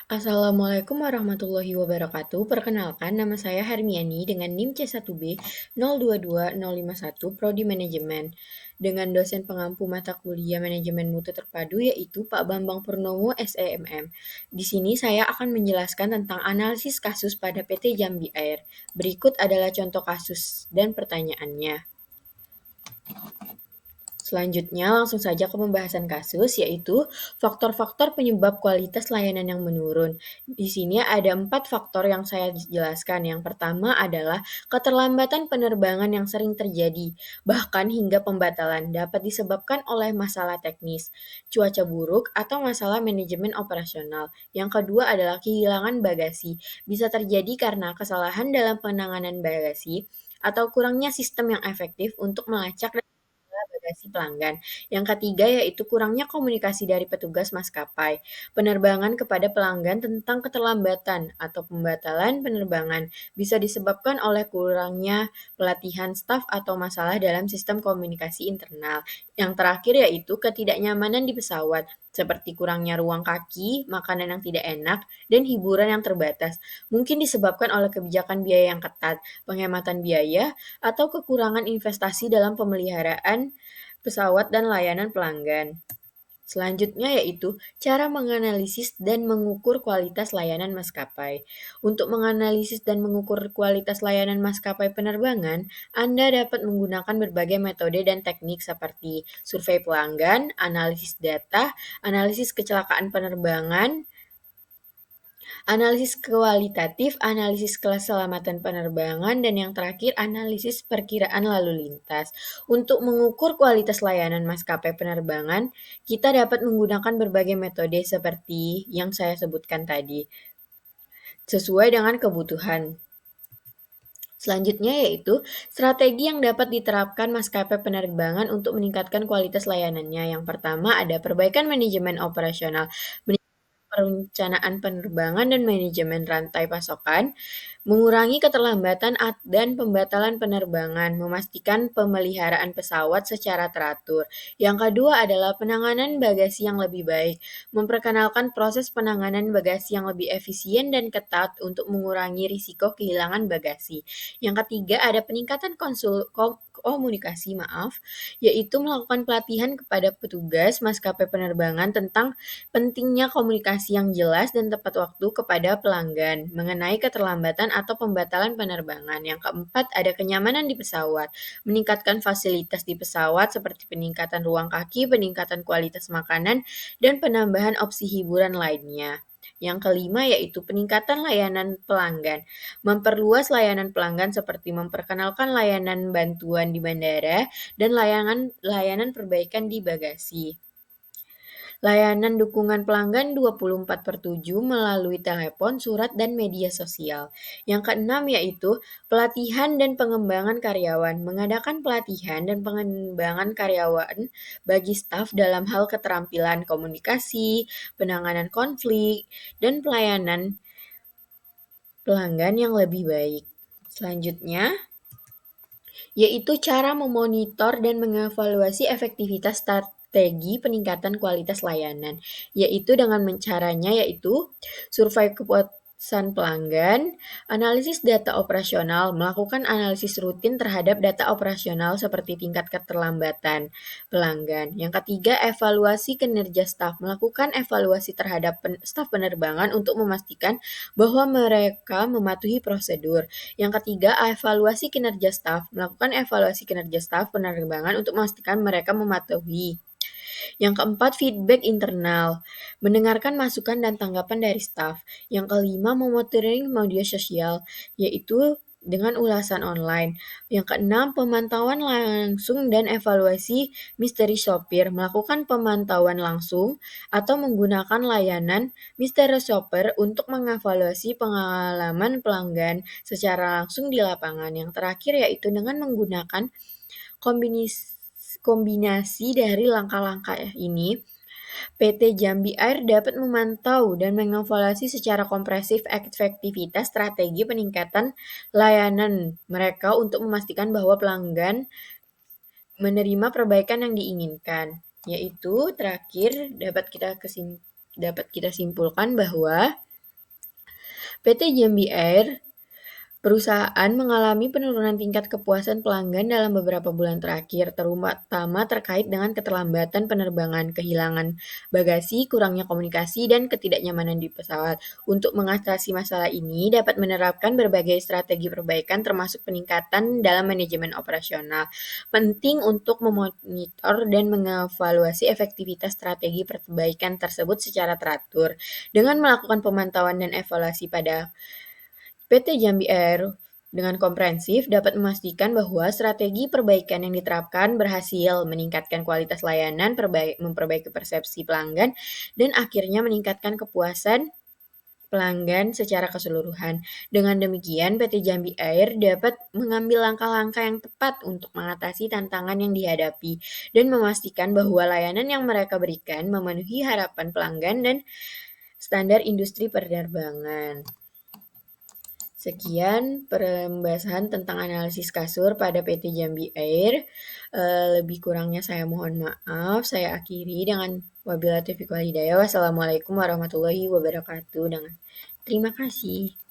Assalamualaikum warahmatullahi wabarakatuh. Perkenalkan, nama saya Hermiani dengan NIM C1B 022051 Prodi Manajemen. Dengan dosen pengampu mata kuliah Manajemen Mutu Terpadu yaitu Pak Bambang Purnomo SEMM. Di sini saya akan menjelaskan tentang analisis kasus pada PT Jambi Air. Berikut adalah contoh kasus dan pertanyaannya. Selanjutnya langsung saja ke pembahasan kasus, yaitu faktor-faktor penyebab kualitas layanan yang menurun. Di sini ada 4 faktor yang saya jelaskan. Yang pertama adalah keterlambatan penerbangan yang sering terjadi, bahkan hingga pembatalan dapat disebabkan oleh masalah teknis, cuaca buruk, atau masalah manajemen operasional. Yang kedua adalah kehilangan bagasi. Bisa terjadi karena kesalahan dalam penanganan bagasi atau kurangnya sistem yang efektif untuk melacak bagasi pelanggan. Yang ketiga yaitu kurangnya komunikasi dari petugas maskapai, penerbangan kepada pelanggan tentang keterlambatan atau pembatalan penerbangan bisa disebabkan oleh kurangnya pelatihan staf atau masalah dalam sistem komunikasi internal. Yang terakhir yaitu ketidaknyamanan di pesawat, seperti kurangnya ruang kaki, makanan yang tidak enak, dan hiburan yang terbatas. Mungkin disebabkan oleh kebijakan biaya yang ketat, penghematan biaya, atau kekurangan investasi dalam pemeliharaan pesawat dan layanan pelanggan. Selanjutnya yaitu cara menganalisis dan mengukur kualitas layanan maskapai. Untuk menganalisis dan mengukur kualitas layanan maskapai penerbangan, Anda dapat menggunakan berbagai metode dan teknik seperti survei pelanggan, analisis data, analisis kecelakaan penerbangan, analisis kualitatif, analisis keselamatan penerbangan, dan yang terakhir analisis perkiraan lalu lintas. Untuk mengukur kualitas layanan maskapai penerbangan, kita dapat menggunakan berbagai metode seperti yang saya sebutkan tadi, sesuai dengan kebutuhan. Selanjutnya yaitu strategi yang dapat diterapkan maskapai penerbangan untuk meningkatkan kualitas layanannya. Yang pertama ada perbaikan manajemen operasional, perencanaan penerbangan dan manajemen rantai pasokan, mengurangi keterlambatan dan pembatalan penerbangan, memastikan pemeliharaan pesawat secara teratur. Yang kedua adalah penanganan bagasi yang lebih baik, memperkenalkan proses penanganan bagasi yang lebih efisien dan ketat untuk mengurangi risiko kehilangan bagasi. Yang ketiga ada peningkatan komunikasi, yaitu melakukan pelatihan kepada petugas maskapai penerbangan tentang pentingnya komunikasi yang jelas dan tepat waktu kepada pelanggan mengenai keterlambatan atau pembatalan penerbangan. Yang keempat, ada kenyamanan di pesawat. Meningkatkan fasilitas di pesawat seperti peningkatan ruang kaki, peningkatan kualitas makanan, dan penambahan opsi hiburan lainnya. Yang kelima yaitu peningkatan layanan pelanggan. Memperluas layanan pelanggan seperti memperkenalkan layanan bantuan di bandara dan layanan perbaikan di bagasi. Layanan dukungan pelanggan 24/7 melalui telepon, surat, dan media sosial. Yang keenam yaitu pelatihan dan pengembangan karyawan. Mengadakan pelatihan dan pengembangan karyawan bagi staf dalam hal keterampilan komunikasi, penanganan konflik, dan pelayanan pelanggan yang lebih baik. Selanjutnya, yaitu cara memonitor dan mengevaluasi efektivitas strategi peningkatan kualitas layanan, yaitu dengan caranya yaitu survei kepuasan pelanggan, analisis data operasional, melakukan analisis rutin terhadap data operasional seperti tingkat keterlambatan pelanggan. Yang ketiga, evaluasi kinerja staf, melakukan evaluasi terhadap staf penerbangan untuk memastikan bahwa mereka mematuhi prosedur. Yang ketiga, evaluasi kinerja staf. Melakukan evaluasi kinerja staf penerbangan untuk memastikan mereka mematuhi. Yang keempat, feedback internal. Mendengarkan masukan dan tanggapan dari staf. Yang kelima, memonitoring media sosial, yaitu dengan ulasan online. Yang keenam, pemantauan langsung dan evaluasi misteri sopir. Melakukan pemantauan langsung atau menggunakan layanan misteri shopper untuk mengevaluasi pengalaman pelanggan secara langsung di lapangan. Yang terakhir yaitu dengan menggunakan kombinasi dari langkah-langkah ini, PT Jambi Air dapat memantau dan mengevaluasi secara komprehensif efektivitas strategi peningkatan layanan mereka untuk memastikan bahwa pelanggan menerima perbaikan yang diinginkan. Yaitu terakhir dapat kita simpulkan bahwa PT Jambi Air, perusahaan mengalami penurunan tingkat kepuasan pelanggan dalam beberapa bulan terakhir, terutama terkait dengan keterlambatan penerbangan, kehilangan bagasi, kurangnya komunikasi, dan ketidaknyamanan di pesawat. Untuk mengatasi masalah ini, dapat menerapkan berbagai strategi perbaikan termasuk peningkatan dalam manajemen operasional. Penting untuk memonitor dan mengevaluasi efektivitas strategi perbaikan tersebut secara teratur. Dengan melakukan pemantauan dan evaluasi pada PT Jambi Air dengan komprehensif dapat memastikan bahwa strategi perbaikan yang diterapkan berhasil meningkatkan kualitas layanan, memperbaiki persepsi pelanggan, dan akhirnya meningkatkan kepuasan pelanggan secara keseluruhan. Dengan demikian, PT Jambi Air dapat mengambil langkah-langkah yang tepat untuk mengatasi tantangan yang dihadapi dan memastikan bahwa layanan yang mereka berikan memenuhi harapan pelanggan dan standar industri penerbangan. Sekian pembahasan tentang analisis kasur pada PT Jambi Air. Lebih kurangnya saya mohon maaf. Saya akhiri dengan wabillahi taufiq wal hidayah. Wassalamualaikum warahmatullahi wabarakatuh. Terima kasih.